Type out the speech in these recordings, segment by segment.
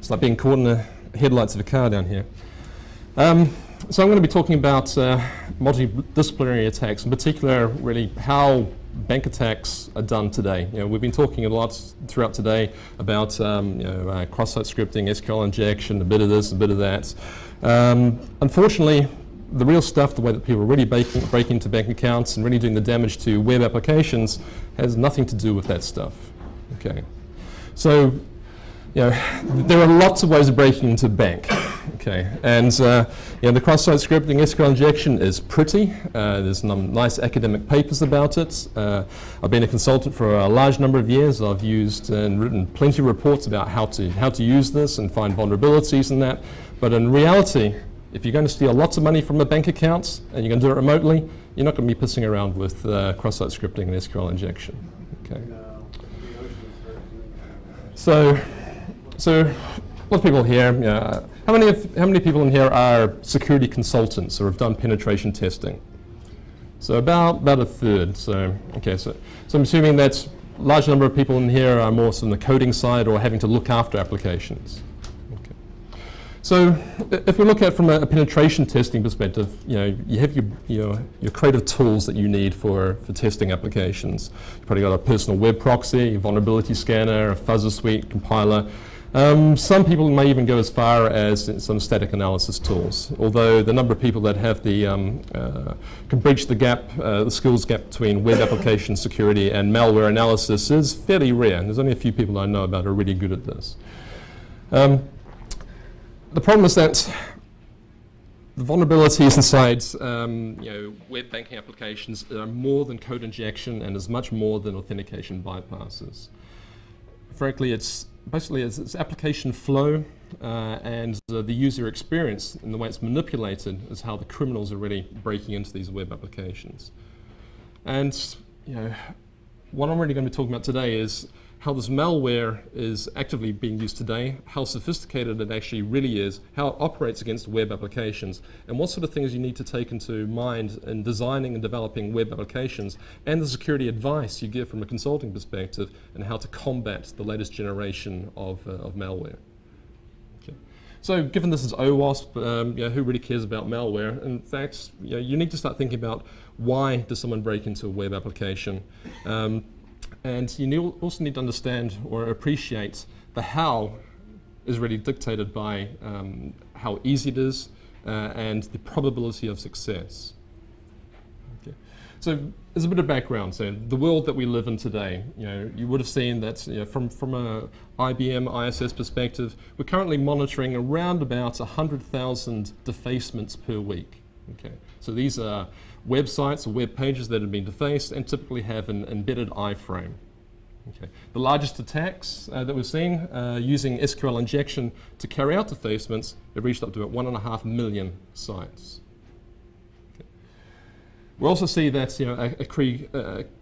It's like being caught in the headlights of a car down here. So I'm going to be talking about multidisciplinary attacks, in particular, really how bank attacks are done today. We've been talking a lot throughout today about cross-site scripting, SQL injection, a bit of this, a bit of that. Unfortunately, the real stuff, the way that people are really breaking into bank accounts and really doing the damage to web applications, has nothing to do with that stuff. Okay, so there are lots of ways of breaking into a bank. Okay, and the cross-site scripting, SQL injection is pretty. There's some nice academic papers about it. I've been a consultant for a large number of years. I've used and written plenty of reports about how to use this and find vulnerabilities in that. But in reality, if you're going to steal lots of money from a bank account and you're going to do it remotely, you're not going to be pissing around with cross-site scripting and SQL injection. Okay. So a lot of people here, how many people in here are security consultants or have done penetration testing? So about a third. So I'm assuming that a large number of people in here are more on the coding side or having to look after applications. Okay. So if we look at it from a penetration testing perspective, you have your creative tools that you need for testing applications. You've probably got a personal web proxy, a vulnerability scanner, a fuzzer suite, compiler. Some people may even go as far as some static analysis tools, although the number of people that have can bridge the gap, the skills gap between web application security and malware analysis is fairly rare. And there's only a few people I know about who are really good at this. The problem is that the vulnerabilities inside web banking applications are more than code injection and is much more than authentication bypasses. Frankly, it's application flow and the user experience and the way it's manipulated is how the criminals are really breaking into these web applications. And what I'm really going to be talking about today is how this malware is actively being used today, how sophisticated it actually really is, how it operates against web applications, and what sort of things you need to take into mind in designing and developing web applications, and the security advice you give from a consulting perspective, and how to combat the latest generation of malware. Okay. So given this is Owasp, who really cares about malware? In fact, you need to start thinking about why does someone break into a web application? And you also need to understand or appreciate the how is really dictated by how easy it is and the probability of success. Okay. So as a bit of background, so the world that we live in today, you would have seen that from a IBM ISS perspective, we're currently monitoring around about 100,000 defacements per week. Okay. So these are websites or web pages that have been defaced and typically have an embedded iframe. Okay. The largest attacks that we've seen using SQL injection to carry out defacements have reached up to about 1.5 million sites. Okay. We also see that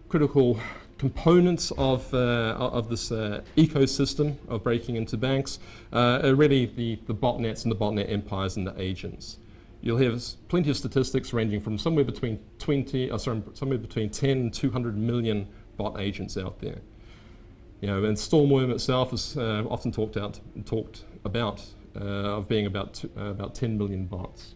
critical components of this ecosystem of breaking into banks are really the botnets and the botnet empires and the agents. You'll have plenty of statistics ranging from somewhere between 10 and 200 million bot agents out there. And Stormworm itself is often talked about of being about 10 million bots.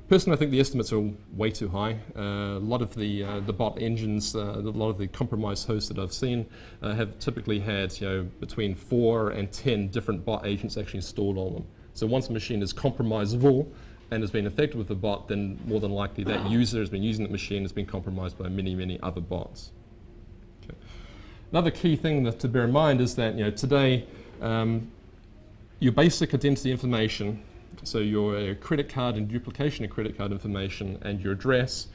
Personally, I think the estimates are way too high. A lot of the bot engines, a lot of the compromised hosts that I've seen have typically had between 4 and 10 different bot agents actually installed on them. So once a machine is compromisable and has been affected with a bot, then more than likely that user has been using that machine has been compromised by many, many other bots. Okay. Another key thing to bear in mind is that today your basic identity information, so your credit card and duplication of credit card information and your address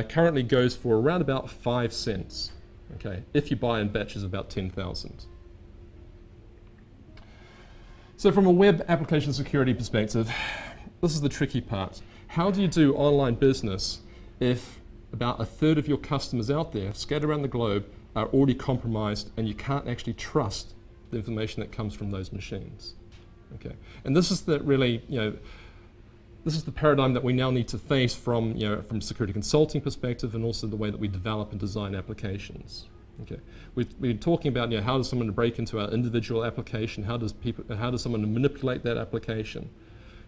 currently goes for around about 5 cents. Okay, if you buy in batches of about 10,000. So from a web application security perspective, this is the tricky part. How do you do online business if about a third of your customers out there, scattered around the globe, are already compromised and you can't actually trust the information that comes from those machines? Okay, and this is this is the paradigm that we now need to face from from security consulting perspective and also the way that we develop and design applications. Okay, we've been talking about how does someone break into our individual application? How does someone manipulate that application?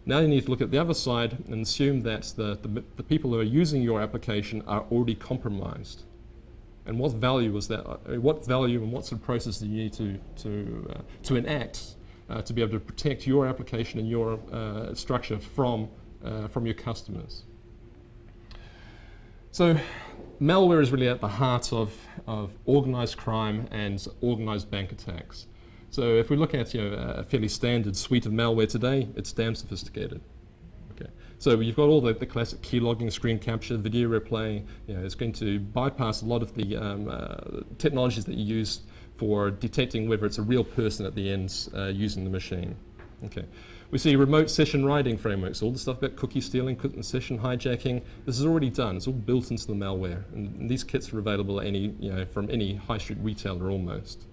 Now you need to look at the other side and assume that the people who are using your application are already compromised. And what value is that? What value and what sort of process do you need to enact to be able to protect your application and your structure from your customers? So malware is really at the heart of organized crime and organized bank attacks. So if we look at a fairly standard suite of malware today, it's damn sophisticated. Okay. So you've got all the classic key logging, screen capture, video replay. It's going to bypass a lot of the technologies that you use for detecting whether it's a real person at the end using the machine. Okay. We see remote session writing frameworks, all the stuff about cookie stealing, session hijacking. This is already done. It's all built into the malware, and these kits are available at from any high street retailer almost.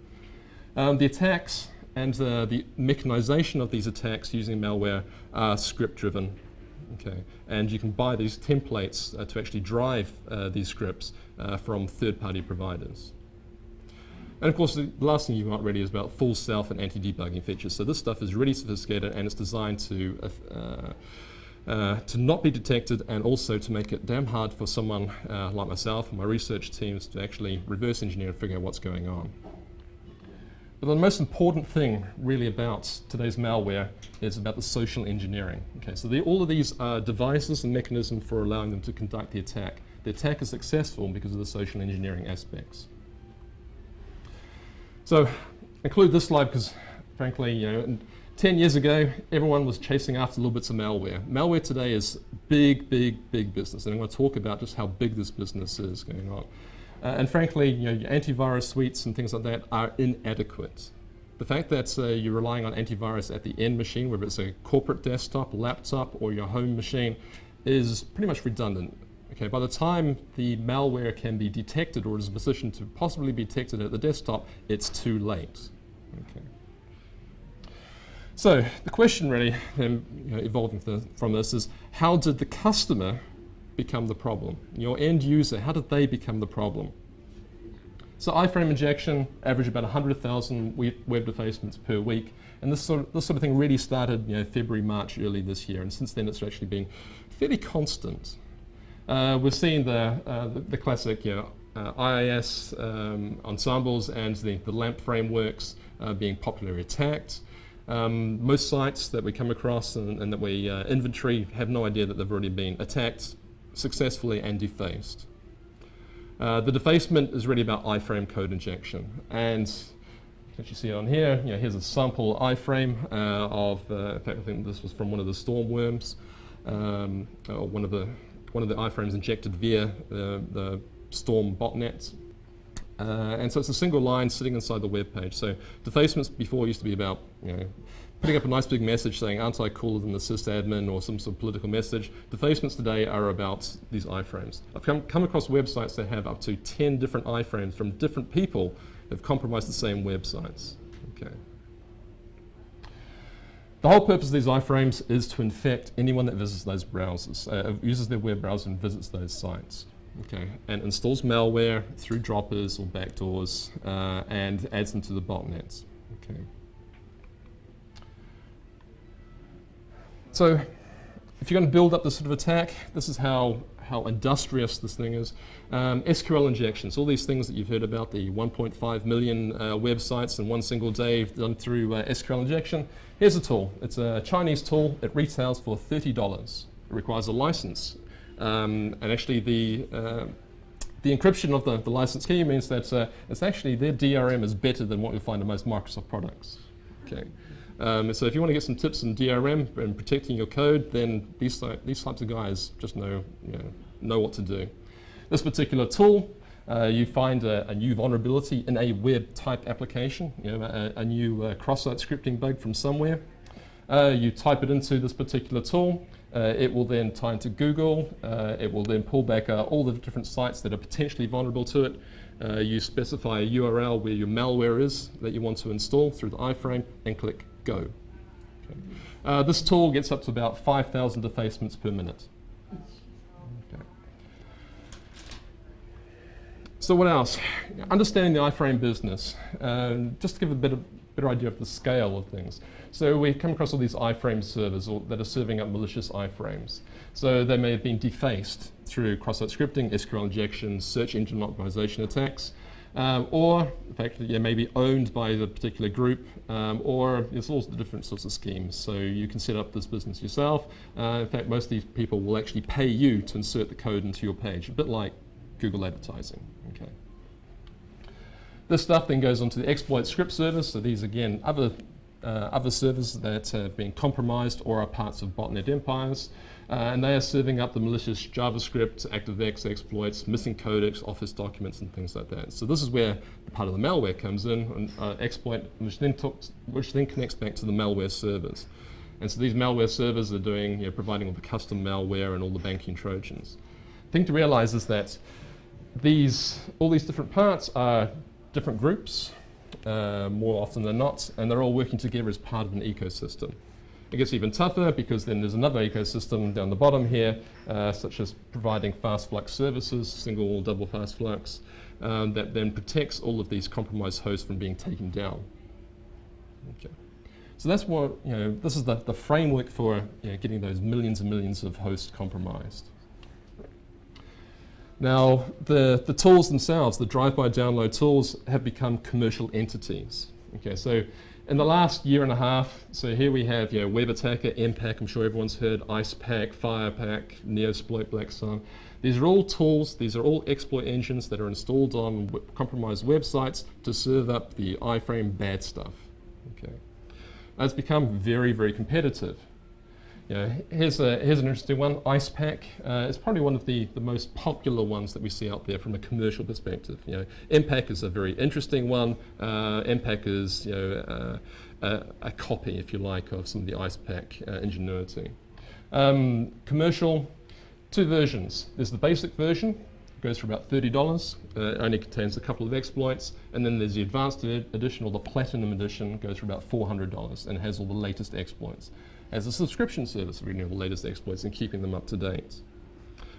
The attacks and the mechanization of these attacks using malware are script-driven. Okay, and you can buy these templates to actually drive these scripts from third-party providers. And of course, the last thing you've got really is about full self and anti-debugging features. So this stuff is really sophisticated, and it's designed to not be detected, and also to make it damn hard for someone like myself and my research teams to actually reverse engineer and figure out what's going on. But the most important thing really about today's malware is about the social engineering. Okay, so all of these are devices and mechanisms for allowing them to conduct the attack. The attack is successful because of the social engineering aspects. So I include this slide because, frankly, 10 years ago, everyone was chasing after little bits of malware. Malware today is big, big, big business, and I'm going to talk about just how big this business is going on. And frankly, your antivirus suites and things like that are inadequate. The fact that you're relying on antivirus at the end machine, whether it's a corporate desktop, laptop, or your home machine, is pretty much redundant. Okay, by the time the malware can be detected or is in a position to possibly be detected at the desktop, it's too late. Okay. So the question really, evolving from this, is how did the customer become the problem? Your end user, how did they become the problem? So iframe injection averaged about 100,000 web defacements per week, and this sort of thing really started February, March early this year, and since then it's actually been fairly constant. We've seen the classic IIS ensembles and the LAMP frameworks being popularly attacked. Most sites that we come across and that we inventory have no idea that they've already been attacked successfully and defaced. The defacement is really about iframe code injection, and as you see it on here, here's a sample iframe of, in fact, I think this was from one of the storm worms, or one of the iframes injected via the storm botnets. And so it's a single line sitting inside the web page. So defacements before used to be about putting up a nice big message saying, aren't I cooler than the sysadmin, or some sort of political message. Defacements today are about these iframes. I've come across websites that have up to 10 different iframes from different people that have compromised the same websites. Okay. The whole purpose of these iframes is to infect anyone that visits those browsers, uses their web browser and visits those sites. Okay, and installs malware through droppers or backdoors and adds them to the botnets. Okay. So if you're going to build up this sort of attack, this is how industrious this thing is. SQL injections, all these things that you've heard about, the 1.5 million websites in one single day done through SQL injection. Here's a tool. It's a Chinese tool. It retails for $30. It requires a license. And actually the encryption of the license key means that it's actually their DRM is better than what you'll find in most Microsoft products. Okay. So if you want to get some tips in DRM and protecting your code, then these types of guys just know what to do. This particular tool, you find a new vulnerability in a web type application, a new cross-site scripting bug from somewhere. You type it into this particular tool. It will then tie into Google. It will then pull back all the different sites that are potentially vulnerable to it. You specify a URL where your malware is that you want to install through the iframe, and click Go. Okay. This tool gets up to about 5,000 defacements per minute. Okay. So what else? Understanding the IFRAME business. Just to give a better idea of the scale of things. So we come across all these IFRAME servers that are serving up malicious iframes. So they may have been defaced through cross-site scripting, SQL injections, search engine optimization attacks, or in fact, they may be owned by the particular group, or there's all the different sorts of schemes. So you can set up this business yourself. In fact, most of these people will actually pay you to insert the code into your page, a bit like Google advertising. Okay. This stuff then goes onto the exploit script service. So these, again, other servers that have been compromised or are parts of botnet empires. And they are serving up the malicious JavaScript, ActiveX exploits, missing codecs, Office documents, and things like that. So this is where the part of the malware comes in, and exploit, which then connects back to the malware servers. And so these malware servers are doing, providing all the custom malware and all the banking Trojans. The thing to realize is that all these different parts are different groups, more often than not, and they're all working together as part of an ecosystem. It gets even tougher because then there's another ecosystem down the bottom here, such as providing fast flux services, single or double fast flux, that then protects all of these compromised hosts from being taken down. Okay. So that's what, this is the framework for getting those millions and millions of hosts compromised. Now, the tools themselves, the drive-by download tools, have become commercial entities. Okay, so in the last year and a half, so here we have Web Attacker, MPack, I'm sure everyone's heard, IcePack, FirePack, Neosploit, BlackSun. These are all tools, these are all exploit engines that are installed on compromised websites to serve up the iframe bad stuff. Okay. It's become very, very competitive. Here's an interesting one, IcePack. It's probably one of the most popular ones that we see out there from a commercial perspective. MPack is a very interesting one. MPack is a copy, if you like, of some of the IcePack ingenuity. Commercial, two versions. There's the basic version, it goes for about $30. It only contains a couple of exploits. And then there's the advanced edition, or the platinum edition, goes for about $400 and has all the latest exploits. As a subscription service, reading all the latest exploits and keeping them up to date.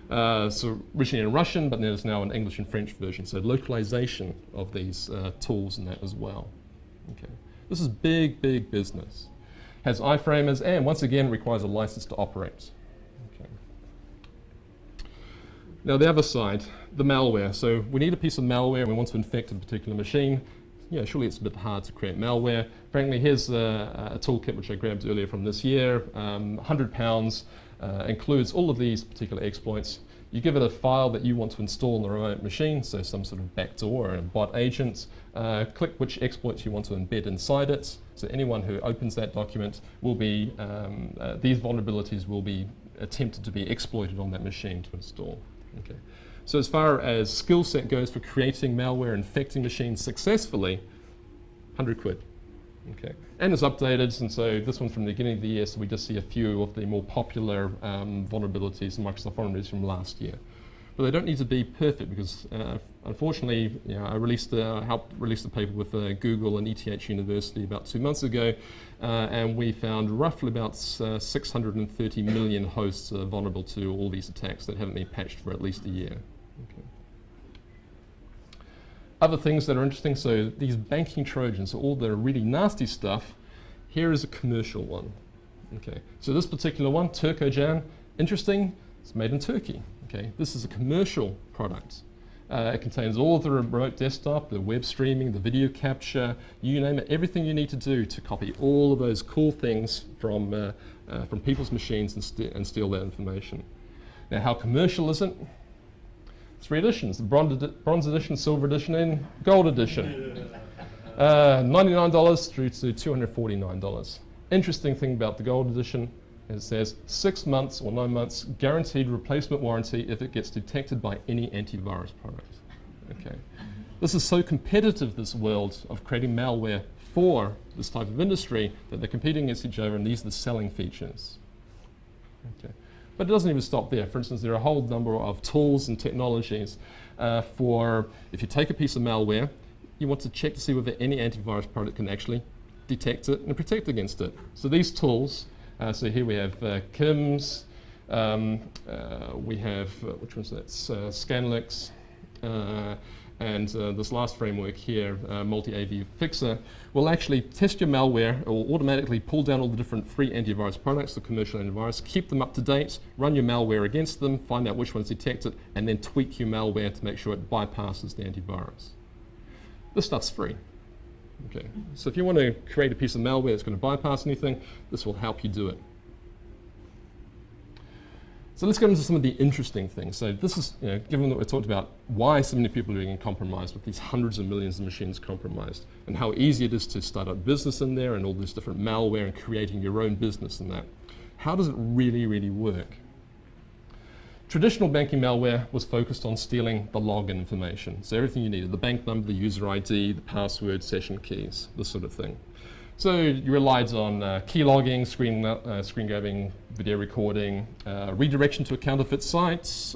So originally in Russian, but there's now an English and French version. So localization of these tools and that as well. Okay. This is big, big business. Has iframers, and once again requires a license to operate. Okay. Now the other side, the malware. So we need a piece of malware and we want to infect a particular machine. Surely it's a bit hard to create malware. Frankly, here's a toolkit which I grabbed earlier from this year. £100, includes all of these particular exploits. You give it a file that you want to install on the remote machine, so some sort of backdoor or a bot agent. Click which exploits you want to embed inside it. So anyone who opens that document will be, these vulnerabilities will be attempted to be exploited on that machine to install. Okay. So as far as skill set goes for creating malware, infecting machines successfully, 100 quid. Okay. And it's updated, and so this one's from the beginning of the year, so we just see a few of the more popular vulnerabilities in Microsoft vulnerabilities from last year. But they don't need to be perfect because, unfortunately, I helped release the paper with Google and ETH University about 2 months ago, and we found roughly about 630 million hosts vulnerable to all these attacks that haven't been patched for at least a year. Okay. Other things that are interesting, so these banking Trojans, so all the really nasty stuff, here is a commercial one. Okay. So this particular one, Trojan, interesting, it's made in Turkey. Okay. This is a commercial product. It contains all of the remote desktop, the web streaming, the video capture, you name it, everything you need to do to copy all of those cool things from people's machines and steal that information. Now, how commercial is it? 3 editions, the bronze edition, silver edition, and gold edition. $99 through to $249. Interesting thing about the gold edition, it says 6 months or 9 months guaranteed replacement warranty if it gets detected by any antivirus product. Okay. This is so competitive, this world of creating malware for this type of industry, that they're competing against each other, and these are the selling features. Okay. But it doesn't even stop there. For instance, there are a whole number of tools and technologies for if you take a piece of malware, you want to check to see whether any antivirus product can actually detect it and protect against it. So these tools, so here we have KIMS, we have, which one's that? Scanlix, And this last framework here, Multi-AV Fixer, will actually test your malware. It will automatically pull down all the different free antivirus products, the commercial antivirus, keep them up to date, run your malware against them, find out which ones detect it, and then tweak your malware to make sure it bypasses the antivirus. This stuff's free. Okay, so if you want to create a piece of malware that's going to bypass anything, this will help you do it. So let's get into some of the interesting things. So this is, given that we talked about why so many people are being compromised with these hundreds of millions of machines compromised, and how easy it is to start up business in there and all this different malware and creating your own business in that. How does it really, really work? Traditional banking malware was focused on stealing the login information. So everything you needed, the bank number, the user ID, the password, session keys, this sort of thing. So you relied on key logging, screen grabbing, video recording, redirection to counterfeit sites,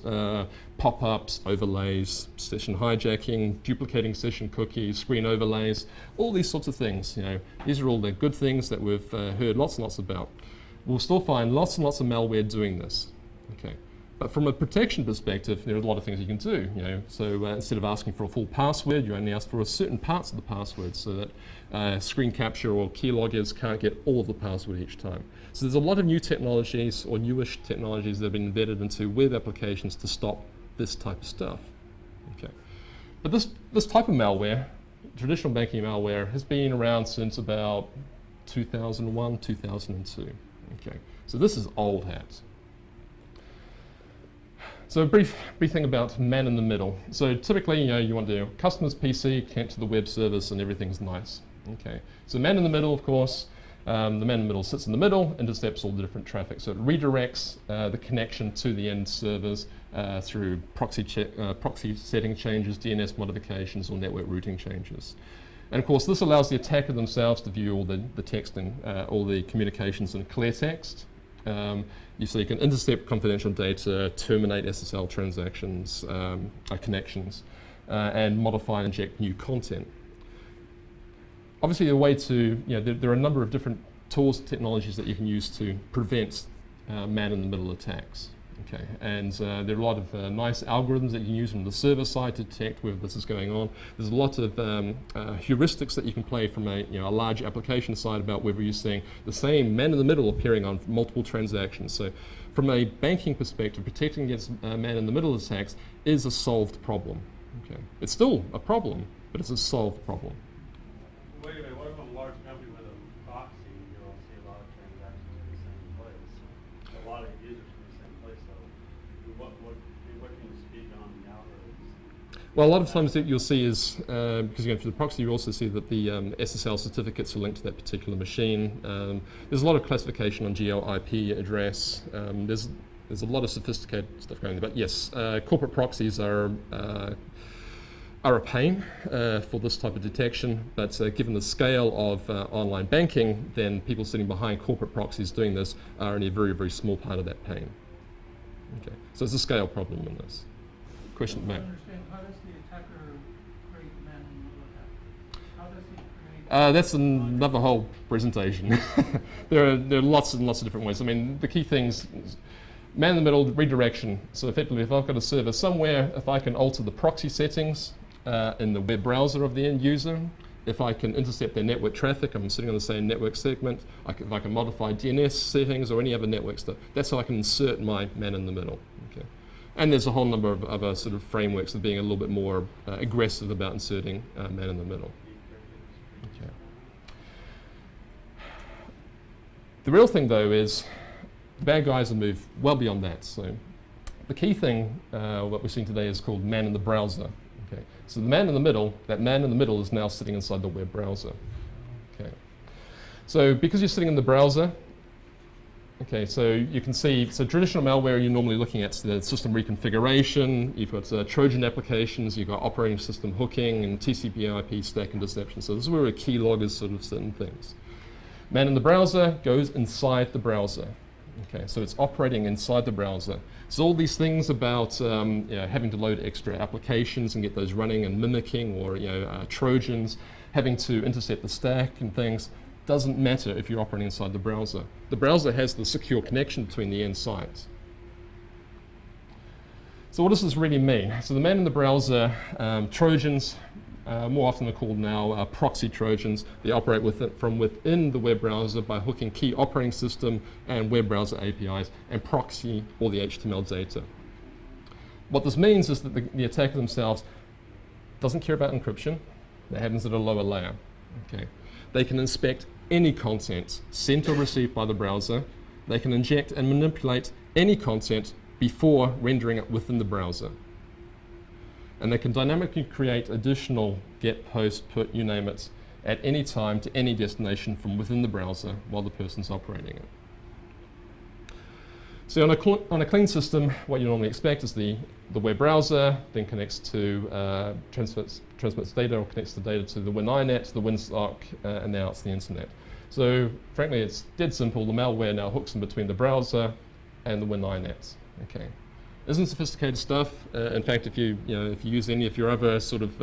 pop-ups, overlays, session hijacking, duplicating session cookies, screen overlays, all these sorts of things. These are all the good things that we've heard lots and lots about. We'll still find lots and lots of malware doing this. Okay. But from a protection perspective, there are a lot of things you can do. So instead of asking for a full password, you only ask for certain parts of the password so that screen capture or key loggers can't get all of the password each time. So there's a lot of new technologies or newish technologies that have been embedded into web applications to stop this type of stuff. Okay. But this type of malware, traditional banking malware, has been around since about 2001, 2002. Okay. So this is old hat. So a brief thing about man in the middle. So typically, you want to do customer's PC, connect to the web service, and everything's nice. Okay. So man in the middle, of course, the man in the middle sits in the middle, intercepts all the different traffic. So it redirects the connection to the end servers through proxy setting changes, DNS modifications, or network routing changes. And of course, this allows the attacker themselves to view all the texting, all the communications in clear text. So you can intercept confidential data, terminate SSL transactions, connections, and modify and inject new content. Obviously, there are a number of different tools and technologies that you can use to prevent man-in-the-middle attacks. Okay, and there are a lot of nice algorithms that you can use from the server side to detect whether this is going on. There's a lot of heuristics that you can play from a large application side about whether you're seeing the same man-in-the-middle appearing on multiple transactions. So from a banking perspective, protecting against man-in-the-middle attacks is a solved problem. Okay, it's still a problem, but it's a solved problem. Wait a minute, what if I'm a large company with a proxy, you'll see a lot of transactions in the same place, a lot of users in the same place, so what can you speak on the algorithms? Well, a lot of times that you'll see is, because you're going through the proxy, you also see that the SSL certificates are linked to that particular machine. There's a lot of classification on geo-IP address. There's a lot of sophisticated stuff going there, but yes, corporate proxies are a pain for this type of detection, but given the scale of online banking, then people sitting behind corporate proxies doing this are only a very, very small part of that pain. Okay, so it's a scale problem in this. Question, Matt? How does the attacker create man-in-the-middle attack? How does he create? That's another whole presentation. there are lots and lots of different ways. I mean, the key things, man-in-the-middle redirection. So effectively, if I've got a server somewhere, if I can alter the proxy settings in the web browser of the end user, if I can intercept their network traffic, I'm sitting on the same network segment, if I can modify DNS settings or any other network stuff, that's how I can insert my man-in-the-middle. Okay. And there's a whole number of other sort of frameworks of being a little bit more aggressive about inserting man-in-the-middle. Okay. The real thing, though, is the bad guys have moved well beyond that. So the key thing, what we're seeing today, is called man in the browser. Okay. So the man in the middle, that man in the middle is now sitting inside the web browser. Okay. So because you're sitting in the browser, okay, so you can see, so traditional malware, you're normally looking at the system reconfiguration, you've got Trojan applications, you've got operating system hooking and TCP/IP stack and deception. So this is where a key loggers sort of certain things. Man in the browser goes inside the browser. Okay, so it's operating inside the browser. So all these things about having to load extra applications and get those running and mimicking, or Trojans, having to intercept the stack and things, doesn't matter if you're operating inside the browser. The browser has the secure connection between the end sites. So what does this really mean? So the man in the browser, Trojans, more often they're called now proxy Trojans. They operate from within the web browser by hooking key operating system and web browser APIs and proxy all the HTML data. What this means is that the attacker themselves doesn't care about encryption. That happens at a lower layer. Okay. They can inspect any content sent or received by the browser. They can inject and manipulate any content before rendering it within the browser. And they can dynamically create additional get, post, put, you name it, at any time to any destination from within the browser while the person's operating it. So on a clean system, what you normally expect is the web browser then connects to, transmits data or connects the data to the WinINet, the WinSock, and now it's the internet. So frankly, it's dead simple. The malware now hooks in between the browser and the WinINet. Okay. Isn't sophisticated stuff. In fact, if you use any of your other sort of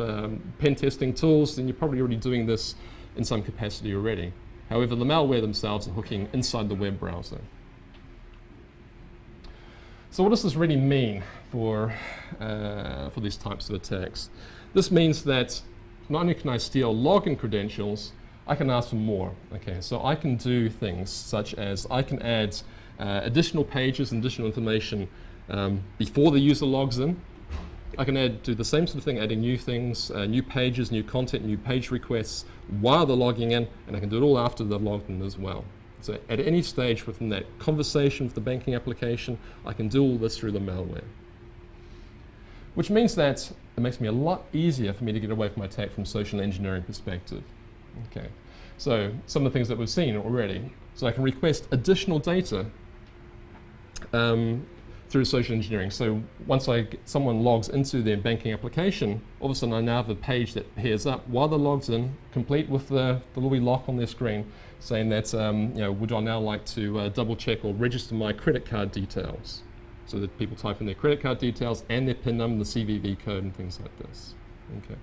pen testing tools, then you're probably already doing this in some capacity already. However, the malware themselves are hooking inside the web browser. So what does this really mean for these types of attacks? This means that not only can I steal login credentials, I can ask for more. Okay, so I can do things such as I can add additional pages and additional information before the user logs in. I can do the same sort of thing, adding new things, new pages, new content, new page requests while they're logging in, and I can do it all after they've logged in as well. So at any stage within that conversation with the banking application, I can do all this through the malware. Which means that it makes me a lot easier for me to get away from my attack from social engineering perspective. Okay, so some of the things that we've seen already. So I can request additional data through social engineering. So once someone logs into their banking application, all of a sudden I now have a page that appears up while they're logged in, complete with the little wee lock on their screen, saying that, would I now like to double check or register my credit card details? So that people type in their credit card details and their PIN number, the CVV code, and things like this. Okay.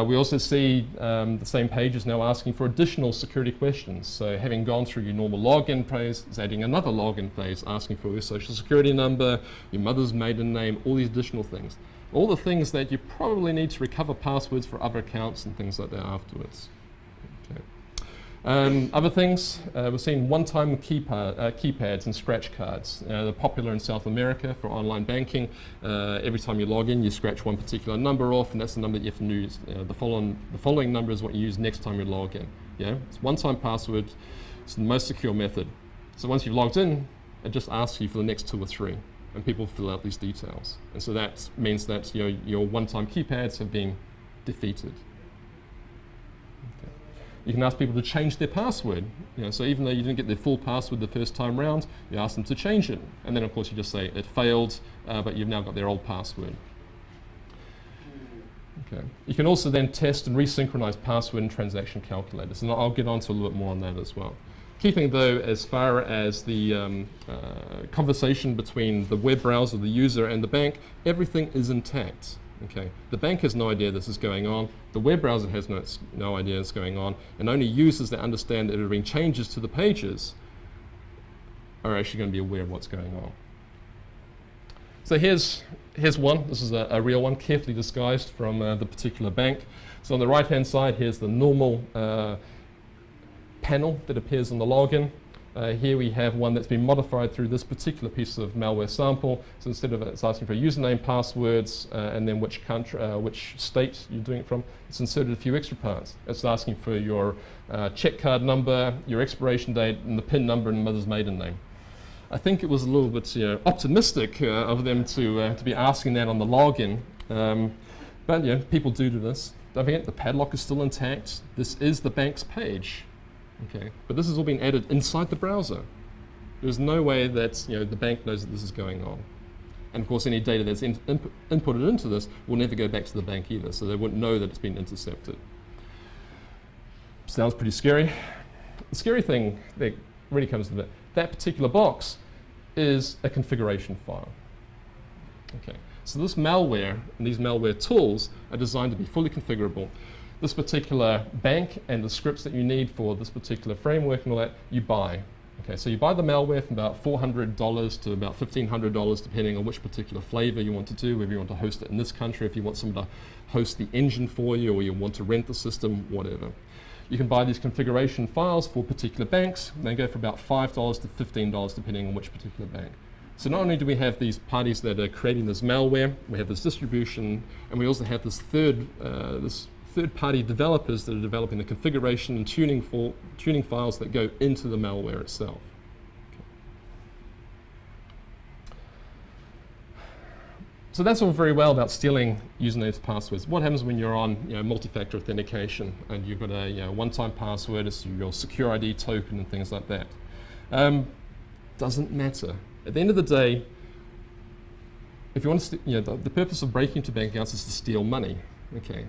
We also see the same page is now asking for additional security questions. So having gone through your normal login phase, it's adding another login phase, asking for your social security number, your mother's maiden name, all these additional things. All the things that you probably need to recover passwords for other accounts and things like that afterwards. Okay. Other things, we're seeing one-time keypads and scratch cards. They're popular in South America for online banking. Every time you log in, you scratch one particular number off, and that's the number that you have to use. The following number is what you use next time you log in. Yeah? It's one-time password. It's the most secure method. So once you've logged in, it just asks you for the next 2 or 3, and people fill out these details. And so that means that your one-time keypads have been defeated. You can ask people to change their password. So even though you didn't get their full password the first time round, you ask them to change it. And then of course you just say it failed, but you've now got their old password. Okay. You can also then test and resynchronize password and transaction calculators. And I'll get on to a little bit more on that as well. Keeping though, as far as the conversation between the web browser, the user, and the bank, everything is intact. Okay. The bank has no idea this is going on. The web browser has no idea it's going on. And only users that understand that there have been changes to the pages are actually going to be aware of what's going on. So here's one. This is a real one, carefully disguised from the particular bank. So on the right-hand side, here's the normal panel that appears on the login. Here we have one that's been modified through this particular piece of malware sample. So instead of it's asking for username, passwords, and then which country, which state you're doing it from, it's inserted a few extra parts. It's asking for your check card number, your expiration date, and the PIN number and mother's maiden name. I think it was a little bit optimistic of them to be asking that on the login. But people do this. Don't forget, the padlock is still intact. This is the bank's page. Okay, but this has all been added inside the browser. There's no way that the bank knows that this is going on. And of course, any data that's inputted into this will never go back to the bank either, so they wouldn't know that it's been intercepted. Sounds pretty scary. The scary thing that really comes to that particular box is a configuration file. Okay, so this malware and these malware tools are designed to be fully configurable. This particular bank and the scripts that you need for this particular framework and all that, you buy. Okay, so you buy the malware from about $400 to about $1,500, depending on which particular flavor you want to do, whether you want to host it in this country, if you want someone to host the engine for you, or you want to rent the system, whatever. You can buy these configuration files for particular banks. They go for about $5 to $15, depending on which particular bank. So not only do we have these parties that are creating this malware, we have this distribution, and we also have this third-party developers that are developing the configuration and tuning files that go into the malware itself. Okay. So that's all very well about stealing usernames, passwords. What happens when you're on multi-factor authentication and you've got a one-time password, it's your secure ID token and things like that? Doesn't matter. At the end of the day, if you want to, the purpose of breaking into bank accounts is to steal money. Okay.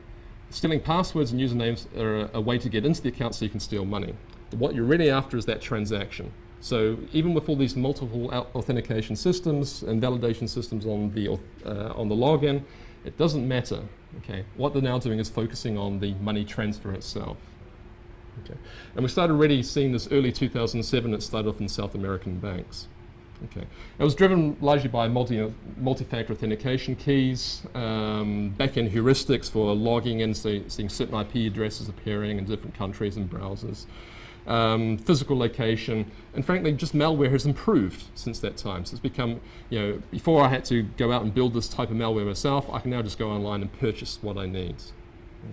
Stealing passwords and usernames are a way to get into the account so you can steal money. But what you're really after is that transaction. So even with all these multiple authentication systems and validation systems on the login, it doesn't matter. Okay. What they're now doing is focusing on the money transfer itself. Okay. And we started already seeing this early 2007. It started off in South American banks. Okay. It was driven largely by multi-factor authentication keys, back-end heuristics for logging in, so seeing certain IP addresses appearing in different countries and browsers, physical location, and frankly, just malware has improved since that time. So it's become, before I had to go out and build this type of malware myself, I can now just go online and purchase what I need.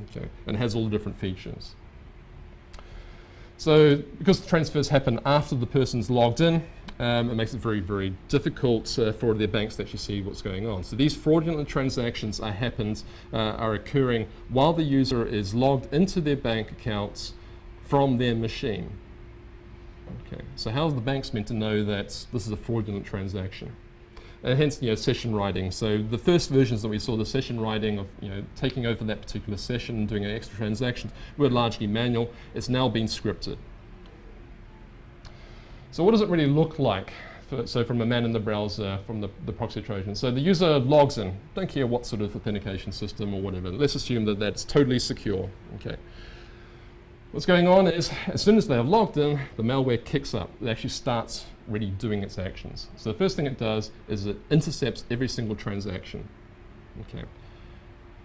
Okay. And it has all the different features. So because the transfers happen after the person's logged in, it makes it very, very difficult for their banks to actually see what's going on. So these fraudulent transactions are occurring while the user is logged into their bank accounts from their machine. Okay. So how are the banks meant to know that this is a fraudulent transaction? And hence, session writing. So the first versions that we saw, the session writing of, taking over that particular session and doing an extra transaction, were largely manual. It's now been scripted. So what does it really look like? So from a man in the browser, from the proxy Trojan. So the user logs in. Don't care what sort of authentication system or whatever. Let's assume that that's totally secure. Okay. What's going on is, as soon as they have logged in, the malware kicks up. It actually starts really doing its actions. So the first thing it does is it intercepts every single transaction. Okay.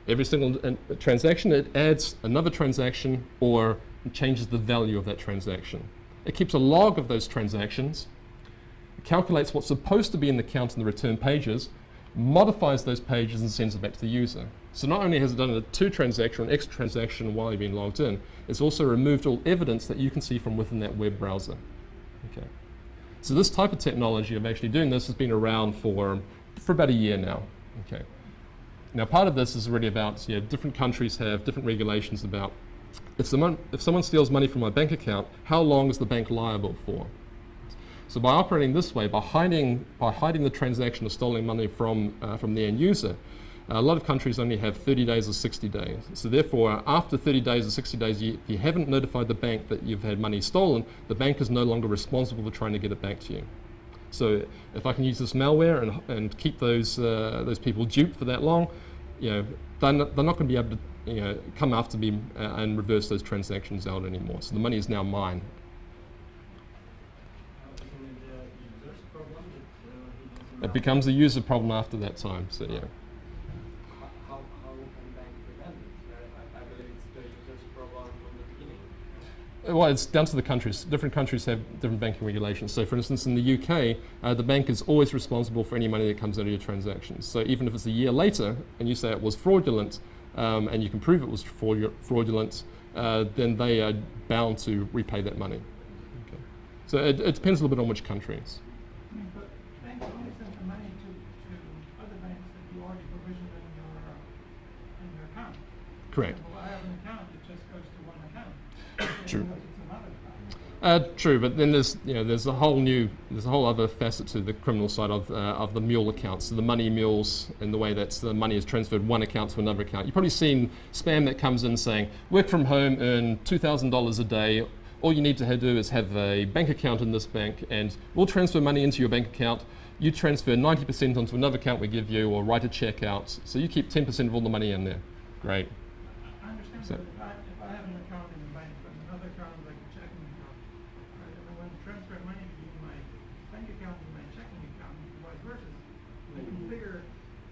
Every single transaction, it adds another transaction or changes the value of that transaction. It keeps a log of those transactions, calculates what's supposed to be in the count in the return pages, modifies those pages and sends it back to the user. So not only has it done a transaction or an extra transaction while you've been logged in, it's also removed all evidence that you can see from within that web browser. Okay. So this type of technology of actually doing this has been around for about a year now. Okay. Now part of this is really about, different countries have different regulations about if someone steals money from my bank account, how long is the bank liable for? So by operating this way, by hiding the transaction of stolen money from the end user, a lot of countries only have 30 days or 60 days. So therefore, after 30 days or 60 days, if you haven't notified the bank that you've had money stolen, the bank is no longer responsible for trying to get it back to you. So if I can use this malware and keep those people duped for that long, they're not going to be able to come after me and reverse those transactions out anymore. So the money is now mine. It becomes a user problem after that time. So yeah. How can bank prevent it? I believe it's the user's problem from the beginning. Well, it's down to the countries. Different countries have different banking regulations. So for instance, in the UK, the bank is always responsible for any money that comes out of your transactions. So even if it's a year later and you say it was fraudulent, and you can prove it was fraudulent, then they are bound to repay that money. Okay. So it depends a little bit on which countries. But banks only send the money to other banks that you already provisioned in your account. Correct. So if I have an account, it just goes to one account. True. It's another account. True, but then there's a whole other facet to the criminal side of the mule accounts, so the money mules, and the way that the money is transferred one account to another account. You've probably seen spam that comes in saying, work from home, earn $2,000 a day. All you need to do is have a bank account in this bank, and we'll transfer money into your bank account. You transfer 90% onto another account we give you, or write a check out. So you keep 10% of all the money in there. Great. I understand, So- but if I have an account in the bank, but another account is like a checking account, right? And when I transfer money to the bank account to my checking account, and vice versa. They configure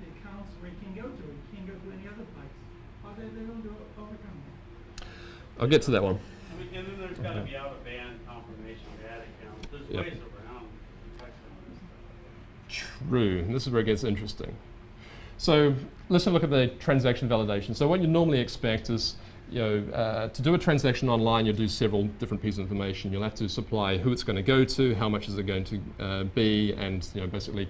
the accounts where it can go to. It can't go to any other place. How they don't overcome that? I'll get to that one. I mean, and then there's got to be out-of-band confirmation of ad accounts. There's Yep. ways around complexity of this stuff. True. And this is where it gets interesting. So let's have a look at the transaction validation. So what you normally expect is, to do a transaction online, you'll do several different pieces of information. You'll have to supply who it's going to go to, how much is it going to be, and basically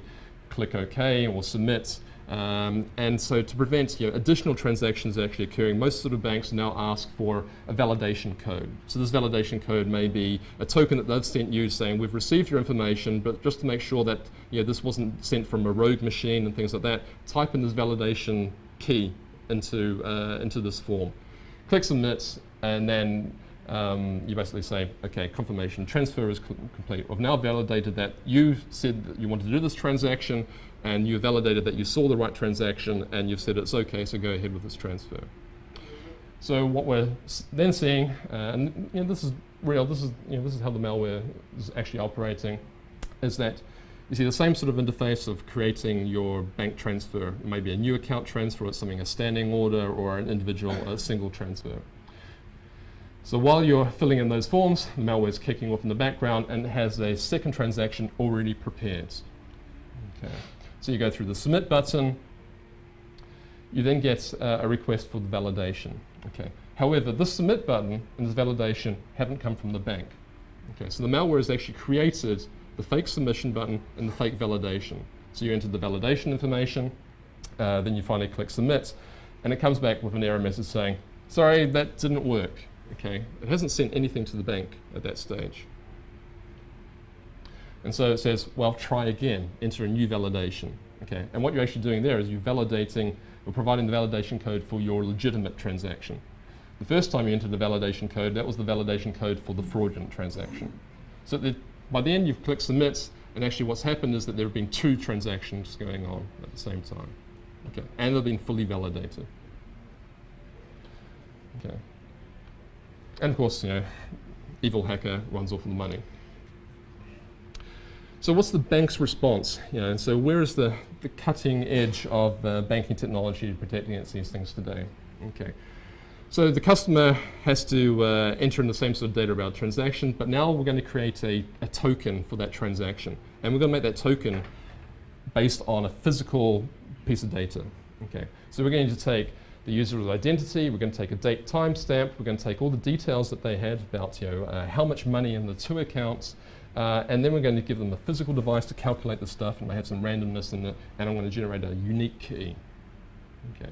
click OK or submit. And so to prevent additional transactions actually occurring, most sort of banks now ask for a validation code. So this validation code may be a token that they've sent you saying, we've received your information, but just to make sure that this wasn't sent from a rogue machine and things like that, type in this validation key into this form. Click submit, and then you basically say, okay, confirmation, transfer is complete. I've now validated that you said that you wanted to do this transaction, and you validated that you saw the right transaction, and you've said it's okay, so go ahead with this transfer. So what we're then seeing, and this is real, this is how the malware is actually operating, is that you see the same sort of interface of creating your bank transfer. It may be a new account transfer, or it's something a standing order, or an individual, a single transfer. So while you're filling in those forms, the malware is kicking off in the background and has a second transaction already prepared. Okay. So you go through the submit button. You then get a request for the validation. Okay. However, this submit button and this validation haven't come from the bank. Okay. So the malware has actually created the fake submission button and the fake validation. So you enter the validation information, then you finally click submit, and it comes back with an error message saying, sorry, that didn't work. Okay, it hasn't sent anything to the bank at that stage. And so it says, well, try again, enter a new validation. Okay, and what you're actually doing there is you're validating, or providing the validation code for your legitimate transaction. The first time you entered the validation code, that was the validation code for the fraudulent transaction. So by the end, you've clicked submit, and actually what's happened is that there have been two transactions going on at the same time. Okay, and they've been fully validated. Okay. And of course, evil hacker runs off with the money. So what's the bank's response? And so where is the cutting edge of banking technology to protect against these things today? Okay. So the customer has to enter in the same sort of data about transaction, but now we're going to create a token for that transaction. And we're going to make that token based on a physical piece of data. Okay. So we're going to take the user's identity, we're going to take a date timestamp, we're going to take all the details that they had about how much money in the two accounts, and then we're going to give them a physical device to calculate the stuff, and they have some randomness in it, and I'm going to generate a unique key. Okay.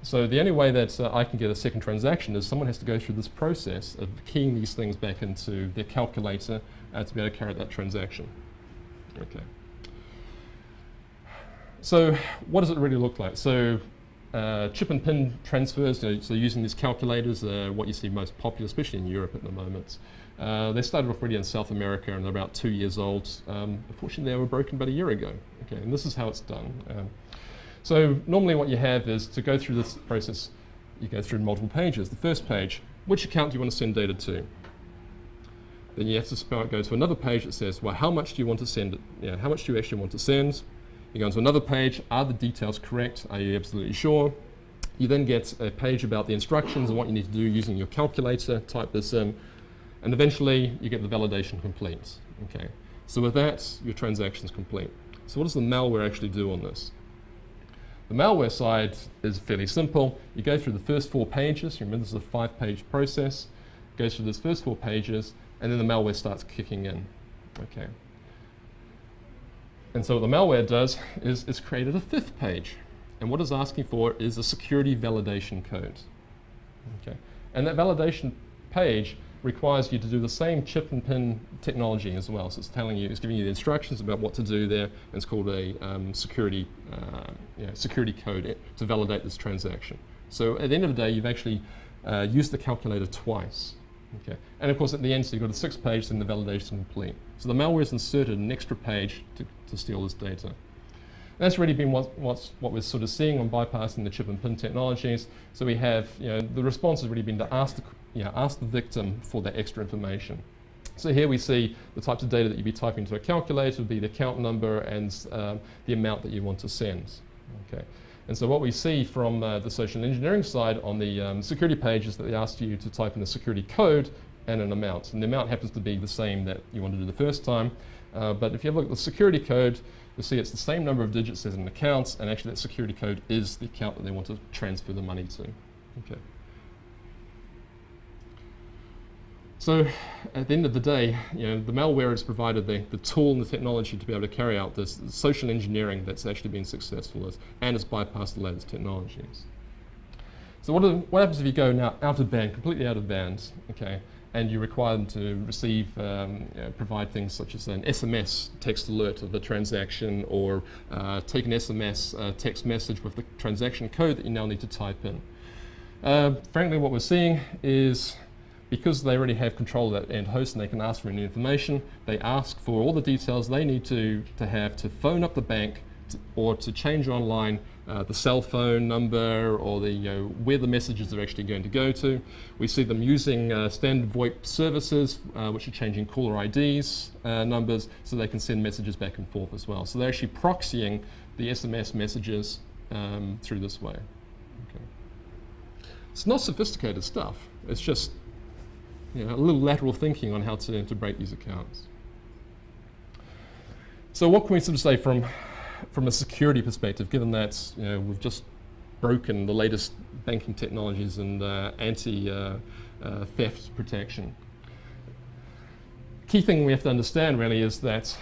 So the only way that I can get a second transaction is someone has to go through this process of keying these things back into their calculator to be able to carry out that transaction. Okay. So what does it really look like? So chip and pin transfers, so using these calculators, what you see most popular, especially in Europe at the moment. They started off really in South America, and they're about 2 years old. Unfortunately, they were broken about a year ago. Okay, and this is how it's done. So normally what you have is, to go through this process, you go through multiple pages. The first page, which account do you want to send data to? Then you have to go to another page that says, well, how much do you want to send it? How much do you actually want to send? You go into another page, are the details correct? Are you absolutely sure? You then get a page about the instructions and what you need to do using your calculator, type this in, and eventually you get the validation complete. Okay. So with that, your transaction is complete. So what does the malware actually do on this? The malware side is fairly simple. You go through the first 4 pages. Remember, this is a 5-page process. It goes through those first 4 pages, and then the malware starts kicking in. Okay. And so what the malware does is it's created a 5th page. And what it's asking for is a security validation code. Okay. And that validation page requires you to do the same chip and pin technology as well. So it's telling you, it's giving you the instructions about what to do there, and it's called a security code to validate this transaction. So at the end of the day, you've actually used the calculator twice. Okay. And of course at the end, so you've got a 6th page, then the validation complete. So the malware has inserted an extra page to steal this data. And that's really been what we're sort of seeing on bypassing the chip and pin technologies. So we have, the response has really been to ask the victim for that extra information. So here we see the types of data that you'd be typing into a calculator would be the account number and the amount that you want to send. Okay. And so what we see from the social engineering side on the security page is that they ask you to type in the security code and an amount. And the amount happens to be the same that you want to do the first time. But if you have a look at the security code, you'll see it's the same number of digits as an account, and actually that security code is the account that they want to transfer the money to. Okay. So at the end of the day, the malware has provided the tool and the technology to be able to carry out this social engineering that's actually been successful and has bypassed the latest technologies. So what happens if you go now out of band, completely out of band, okay, and you require them to receive, provide things such as an SMS text alert of a transaction, or take an SMS text message with the transaction code that you now need to type in. Frankly, what we're seeing is, because they already have control of that end host and they can ask for any information, they ask for all the details they need to have to phone up the bank or to change online the cell phone number or the where the messages are actually going to go to. We see them using standard VoIP services, which are changing caller IDs numbers, so they can send messages back and forth as well. So they're actually proxying the SMS messages through this way. Okay. It's not sophisticated stuff. It's just a little lateral thinking on how to break these accounts. So what can we sort of say from a security perspective, given that we've just broken the latest banking technologies and anti-theft protection? Key thing we have to understand really is that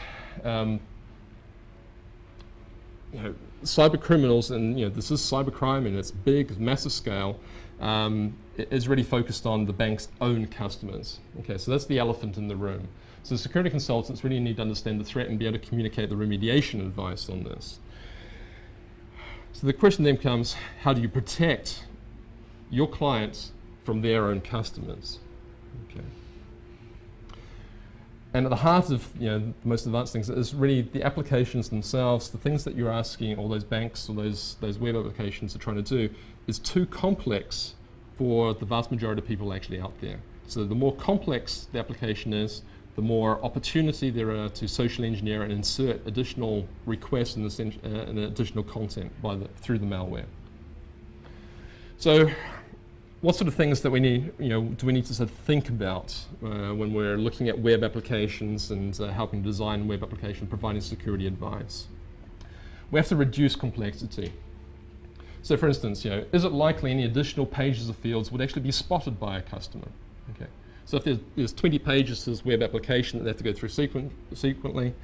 cyber criminals, and this is cybercrime and it's big, massive scale, is really focused on the bank's own customers. Okay, so that's the elephant in the room. So security consultants really need to understand the threat and be able to communicate the remediation advice on this. So the question then comes, how do you protect your clients from their own customers? Okay. And at the heart of the most advanced things is really the applications themselves, the things that you're asking all those banks or those web applications are trying to do is too complex for the vast majority of people actually out there. So the more complex the application is, the more opportunity there are to social engineer and insert additional requests and additional content through the malware. So what sort of things that we need, do we need to sort of think about when we're looking at web applications and helping design web applications, providing security advice? We have to reduce complexity. So for instance, is it likely any additional pages or fields would actually be spotted by a customer? Okay. So if there's 20 pages to this web application that they have to go through sequentially,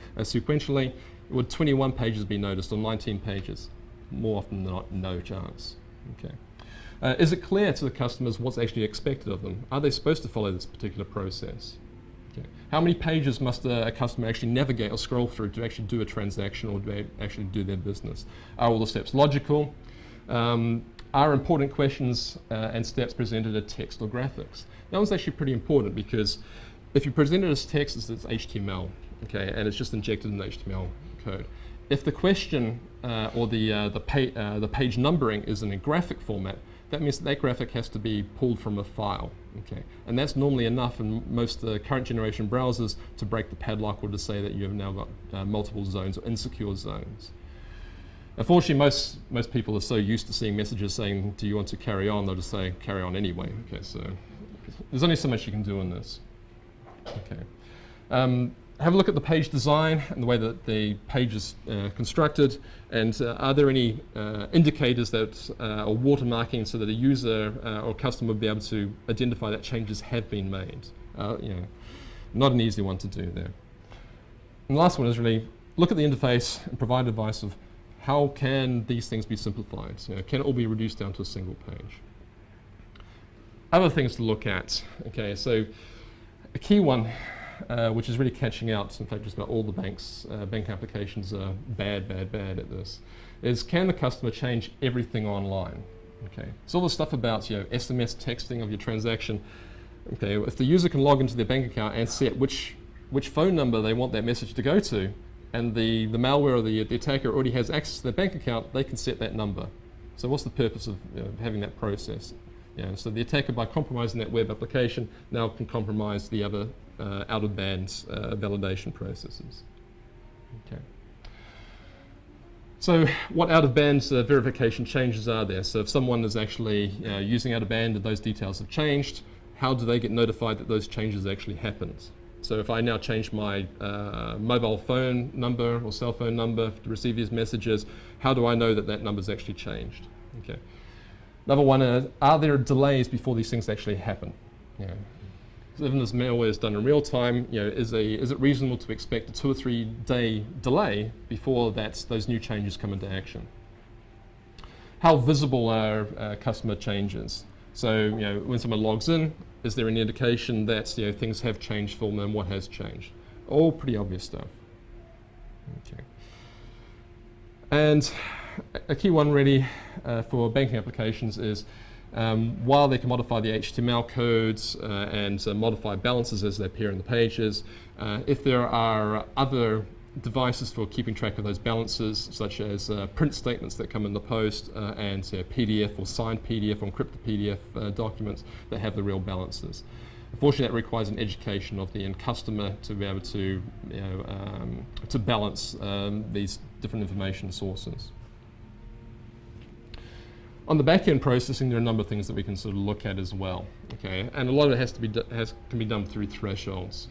would 21 pages be noticed or 19 pages? More often than not, no chance. Okay. Is it clear to the customers what's actually expected of them? Are they supposed to follow this particular process? Okay. How many pages must a customer actually navigate or scroll through to actually do a transaction or to actually do their business? Are all the steps logical? Are important questions and steps presented as text or graphics? That one's actually pretty important, because if you present it as text, it's HTML, okay, and it's just injected in the HTML code. If the question or the page numbering is in a graphic format, that means that graphic has to be pulled from a file, okay, and that's normally enough in most current generation browsers to break the padlock or to say that you have now got multiple zones or insecure zones. Unfortunately, most people are so used to seeing messages saying, do you want to carry on? They'll just say, carry on anyway. Okay, so there's only so much you can do in this. Okay. Have a look at the page design and the way that the page is constructed, and are there any indicators that or watermarking so that a user or customer will be able to identify that changes have been made? Not an easy one to do there. And the last one is really look at the interface and provide advice of how can these things be simplified? Can it all be reduced down to a single page? Other things to look at. Okay, so a key one, which is really catching out, in fact just about all the bank applications are bad at this, is can the customer change everything online? Okay, so all the stuff about SMS texting of your transaction. Okay, if the user can log into their bank account and set which phone number they want that message to go to, and the malware or the attacker already has access to their bank account, they can set that number. So what's the purpose of having that process? Yeah, so the attacker, by compromising that web application, now can compromise the other out-of-band validation processes. Okay. So what out-of-band verification changes are there? So if someone is actually using out-of-band and those details have changed, how do they get notified that those changes actually happened? So if I now change my mobile phone number or cell phone number to receive these messages, how do I know that that number's actually changed? Okay. Another one, are there delays before these things actually happen? You know, even this malware is done in real time, you know, is it reasonable to expect a 2 or 3 day delay before those new changes come into action? How visible are customer changes? So, you know, when someone logs in, is there any indication that, you know, things have changed for them and what has changed? All pretty obvious stuff. Okay. And a key one really for banking applications is while they can modify the HTML codes and modify balances as they appear in the pages, if there are other devices for keeping track of those balances, such as print statements that come in the post and PDF or signed PDF or encrypted PDF documents that have the real balances. Unfortunately, that requires an education of the end customer to be able to, you know, to balance these different information sources. On the back-end processing, there are a number of things that we can sort of look at as well. Okay, and a lot of it can be done through thresholds.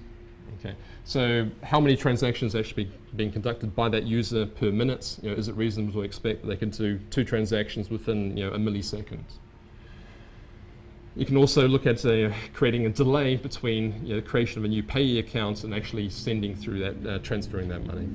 Okay, so how many transactions are actually being conducted by that user per minute? You know, is it reasonable to expect that they can do 2 transactions within, you know, a millisecond? You can also look at creating a delay between, you know, the creation of a new payee account and actually sending through that, transferring that money.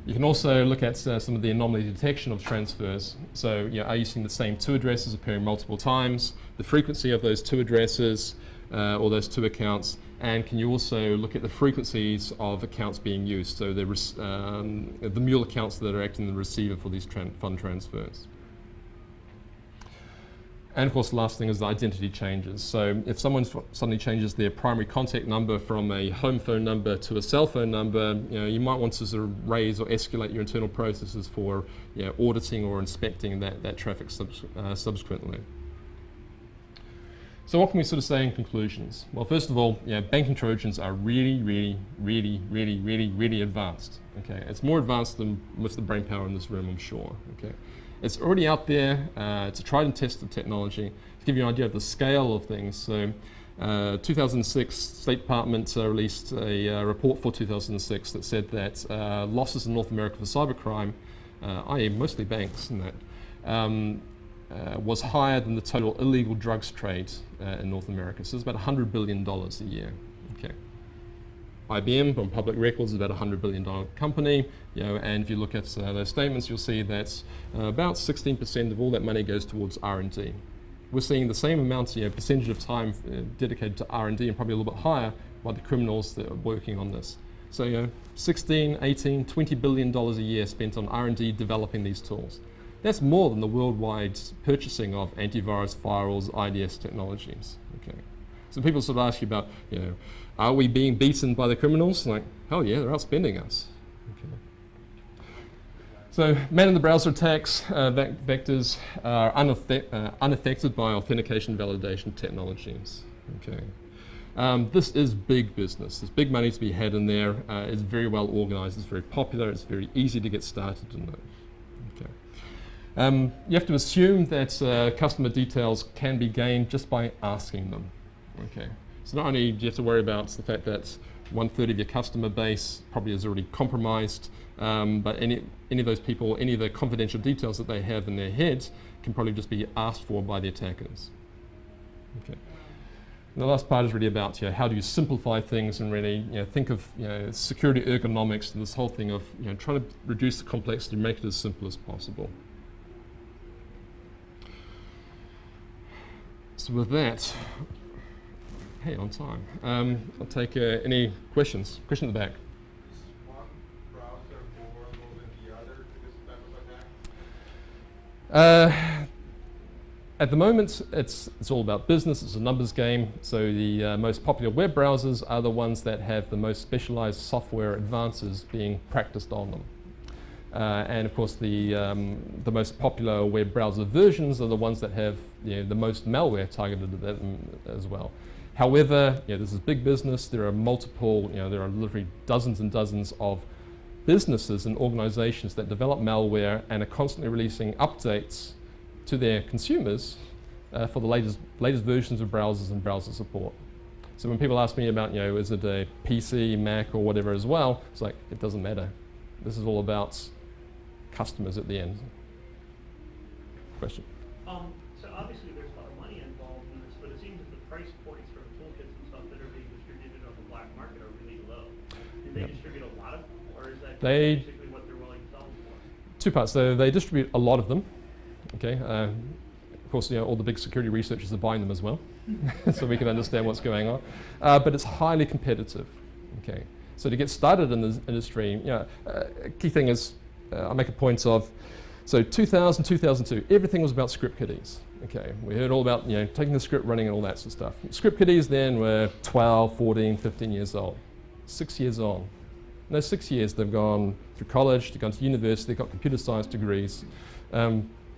You can also look at some of the anomaly detection of transfers. So, you know, are you seeing the same 2 addresses appearing multiple times, the frequency of those 2 addresses or those 2 accounts, and can you also look at the frequencies of accounts being used, so the mule accounts that are acting as the receiver for these fund transfers. And of course, the last thing is the identity changes. So if someone suddenly changes their primary contact number from a home phone number to a cell phone number, you know, you might want to sort of raise or escalate your internal processes for, you know, auditing or inspecting that traffic subsequently. So what can we sort of say in conclusions? Well, first of all, you know, banking Trojans are really, really, really, really, really, really advanced. Okay, it's more advanced than most of the brain power in this room, I'm sure. Okay. It's already out there. It's a tried and tested technology. To give you an idea of the scale of things, so 2006, State Department released a report for 2006 that said that losses in North America for cybercrime, i.e. mostly banks and that, was higher than the total illegal drugs trade in North America. So it's about $100 billion a year. Okay. IBM, on public records, is about a $100 billion company, you know, and if you look at those statements, you'll see that about 16% of all that money goes towards R&D. We're seeing the same amount, you know, percentage of time dedicated to R&D, and probably a little bit higher by the criminals that are working on this. So, you know, 16, 18, $20 billion a year spent on R&D developing these tools. That's more than the worldwide purchasing of antivirus, firewalls, IDS technologies. Okay. So people sort of ask you about, you know, are we being beaten by the criminals? Like, hell yeah, they're outspending us. Okay. So man-in-the-browser attacks, vectors are unaffected by authentication validation technologies. Okay. This is big business. There's big money to be had in there. It's very well organized. It's very popular. It's very easy to get started in it. Okay. You have to assume that customer details can be gained just by asking them. Okay. So not only do you have to worry about the fact that 1/3 of your customer base probably is already compromised, but any of those people, any of the confidential details that they have in their heads can probably just be asked for by the attackers. Okay. And the last part is really about, you know, how do you simplify things and really, you know, think of, you know, security ergonomics and this whole thing of, you know, trying to reduce the complexity and make it as simple as possible. So with that, hey, on time. I'll take any questions. Question at the back. Is one browser more vulnerable than the other to this type of attack? At the moment, it's all about business. It's a numbers game. So the most popular web browsers are the ones that have the most specialized software advances being practiced on them. And of course, the most popular web browser versions are the ones that have the most malware targeted at them as well. However, this is big business. There are multiple, there are literally dozens and dozens of businesses and organizations that develop malware and are constantly releasing updates to their consumers for the latest versions of browsers and browser support. So when people ask me about, is it a PC, Mac, or whatever as well, it's like, it doesn't matter. This is all about customers at the end. Question? So obviously there's a lot of money involved in this, but it seems that the price points for the toolkits and stuff that are being distributed on the black market are really low. Do they distribute a lot of them, or is that basically what they're willing to sell them for? Two parts. So they distribute a lot of them. Okay. Of course, all the big security researchers are buying them as well, so we can understand what's going on. But it's highly competitive. Okay. So to get started in this industry, key thing is, I make a point of, so 2000, 2002, everything was about script kiddies. Okay, we heard all about taking the script, running, and all that sort of stuff. Script kiddies then were 12, 14, 15 years old. 6 years on. In those 6 years, they've gone through college, they've gone to university, they've got computer science degrees.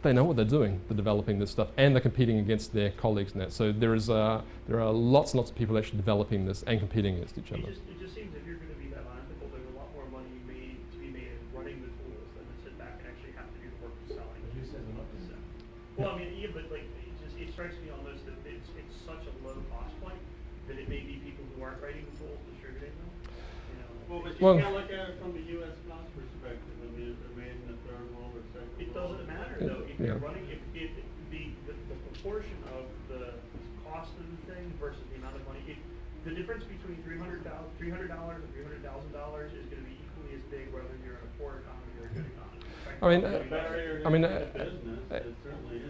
They know what they're doing. They're developing this stuff, and they're competing against their colleagues in that. So there are lots and lots of people actually developing this and competing against each other. It just seems if you're going to be that unethical, there's a lot more money to be made in running the tools than to sit back and actually have to do the work of selling. You said not to sell. Well, I mean, but like, it strikes me almost that it's such a low cost point that it may be people who aren't writing the tools distributing them. Well, but you Well, can't look at it from the U.S. cost perspective. I mean, they're made in the third world or second world. It doesn't matter though. If you're running, if the proportion of the cost of the thing versus the amount of money, the difference between $300 and $300,000 is going to be equally as big whether you're in a poor economy or a good economy.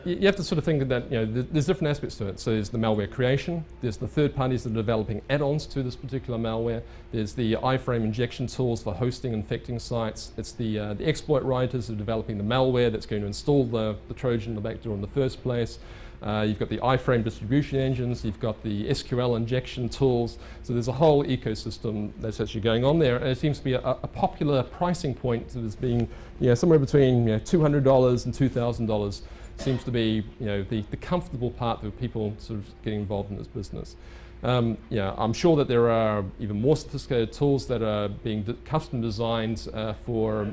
You have to sort of think that there's different aspects to it. So there's the malware creation, there's the third parties that are developing add-ons to this particular malware, there's the IFRAME injection tools for hosting and infecting sites, it's the exploit writers who are developing the malware that's going to install the Trojan, the backdoor in the first place. You've got the IFRAME distribution engines, you've got the SQL injection tools, so there's a whole ecosystem that's actually going on there, and it seems to be a popular pricing point that is being somewhere between $200 and $2,000 seems to be the comfortable part of people sort of getting involved in this business. I'm sure that there are even more sophisticated tools that are being custom designed for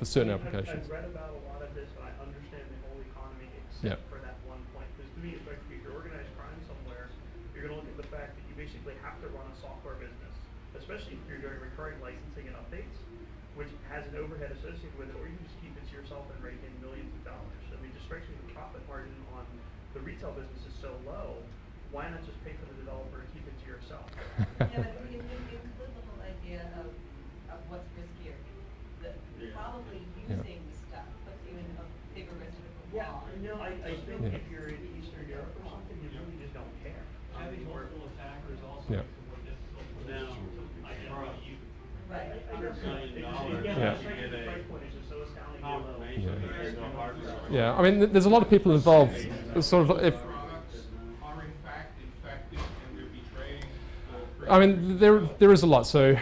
certain applications. I've read about a lot of this, and I understand the whole economy except for that one point. Because to me, it's like if you're organized crime somewhere, you're going to look at the fact that you basically have to run a software business, especially if you're doing recurring licensing and updates, which has an overhead associated with it, or you can just keep it to yourself and rake in millions of dollars. I mean, just strikes me the profit margin on the retail business is so low. Why not just pay for the developer and keep it to yourself? But you include the whole idea of what's riskier. Probably using the stuff puts you in a bigger risk of the wall. I think if you're in Eastern Europe or something, you really just don't care. Having multiple attackers also Yeah. makes it more difficult for Now, them to identify you. Right. Yeah, I mean, there's a lot of people involved. Sort of, if Products are in fact infected and they're betraying the I mean, there is a lot. So,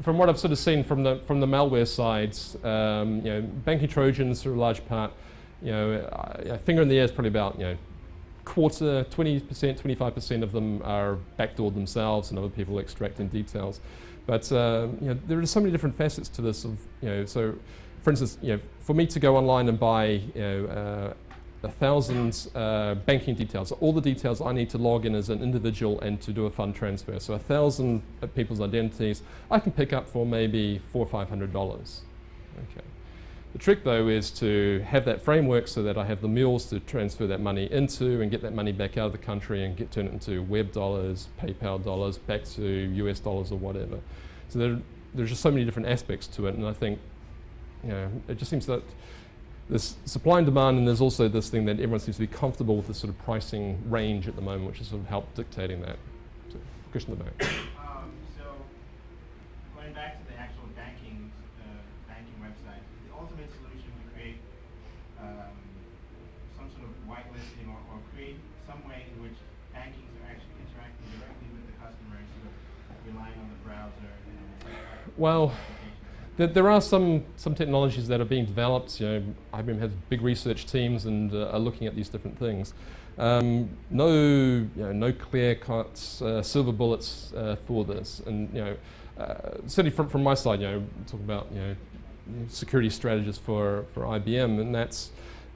from what I've sort of seen from the malware sides, banking Trojans for a large part. A finger in the air is probably about quarter, 20%, 25% of them are backdoored themselves, and other people extracting details. But there are so many different facets to this. So, for instance, for me to go online and buy 1,000 banking details, all the details I need to log in as an individual and to do a fund transfer. So 1,000 people's identities I can pick up for maybe $400 or $500. Okay. The trick, though, is to have that framework so that I have the mules to transfer that money into and get that money back out of the country and turn it into web dollars, PayPal dollars, back to US dollars or whatever. So there's just so many different aspects to it, and I think it just seems that there's supply and demand, and there's also this thing that everyone seems to be comfortable with this sort of pricing range at the moment, which has sort of helped dictating that. So, question about it. So, going back to the actual banking website, the ultimate solution to create some sort of whitelisting or create some way in which bankings are actually interacting directly with the customer instead of relying on the browser and Well, There are some technologies that are being developed. You know, IBM has big research teams and are looking at these different things. No clear-cut silver bullets for this, and certainly from my side, talking about security strategies for IBM, and that's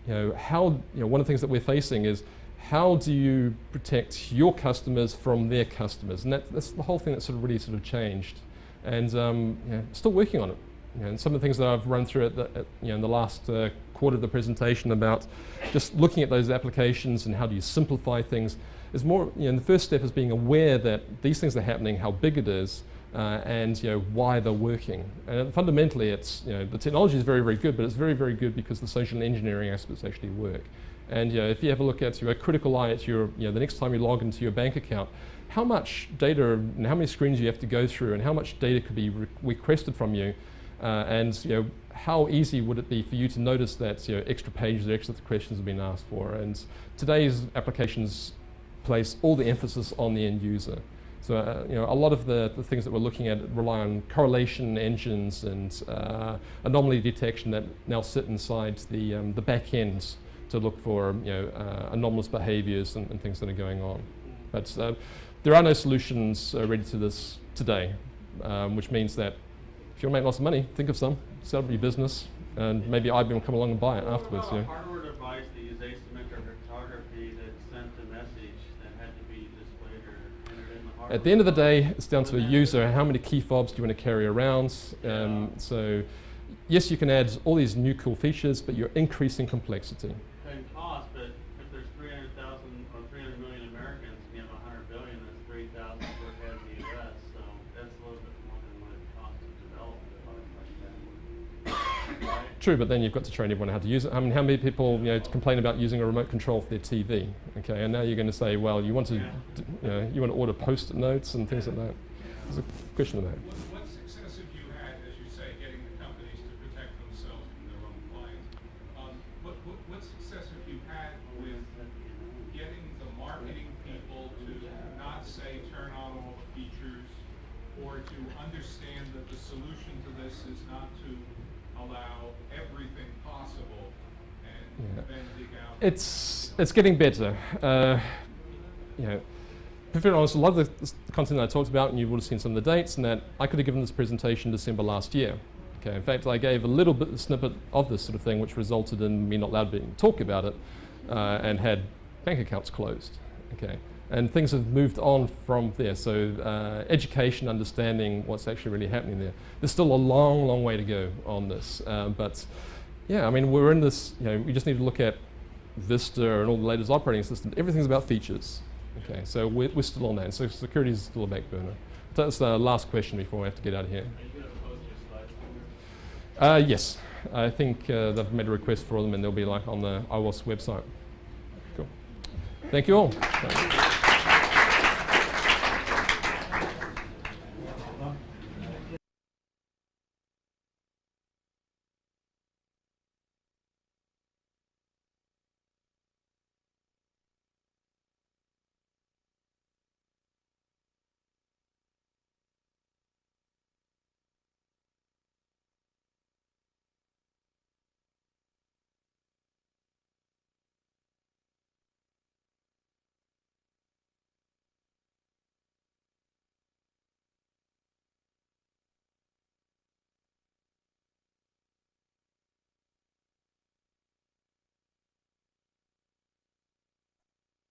how one of the things that we're facing is how do you protect your customers from their customers, and that's the whole thing that's really changed, and still working on it. And some of the things that I've run through in the last quarter of the presentation about just looking at those applications and how do you simplify things is more, the first step is being aware that these things are happening, how big it is, and why they're working. And fundamentally, it's the technology is very, very good, but it's very, very good because the social engineering aspects actually work. And if you have a look at a critical eye at your, the next time you log into your bank account, how much data and how many screens you have to go through, and how much data could be requested from you. And how easy would it be for you to notice that extra pages or extra questions have been asked for? And today's applications place all the emphasis on the end user. So a lot of the things that we're looking at rely on correlation engines and anomaly detection that now sit inside the back ends to look for anomalous behaviors and things that are going on. But there are no solutions ready to this today, which means that if you want to make lots of money, think of some, set up your business, and maybe IBM will come along and buy it afterwards. What about a hardware device that used asymmetric cryptography that sent a message that had to be displayed or entered in the hardware? At the end of the day, it's down to a user. How many key fobs do you want to carry around? So, yes, you can add all these new cool features, but you're increasing complexity. And cost, but if there's 300,000 or 300 million Americans, and you have 100 billion, that's 3,000 per head in the U.S., so that's a little bit more than what it costs to develop a device like that. Right? True, but then you've got to train everyone how to use it. I mean, how many people complain about using a remote control for their TV? Okay, and now you're going to say, well, you want to you want to order post-it notes and things like that. There's a question of that. What success have you had, as you say, getting the companies to protect themselves from their own clients? What success have you had with getting the marketing people to not say turn on all the features, or to understand that the solution to this is not to allow everything possible and then dig out? It's getting better. To be very honest, a lot of the content that I talked about, and you would have seen some of the dates, and that I could have given this presentation December last year. Okay, in fact, I gave a little bit of snippet of this sort of thing, which resulted in me not allowed to talk about it, and had bank accounts closed. Okay, and things have moved on from there. So education, understanding what's actually really happening there. There's still a long, long way to go on this, but yeah, I mean, we're in this. We just need to look at Vista and all the latest operating systems. Everything's about features. Okay, so we're still on that. So security is still a back burner. That's the last question before we have to get out of here. Are you going to post your slides somewhere? Yes, I think they've made a request for them, and they'll be on the Owasp website. Cool. Thank you all.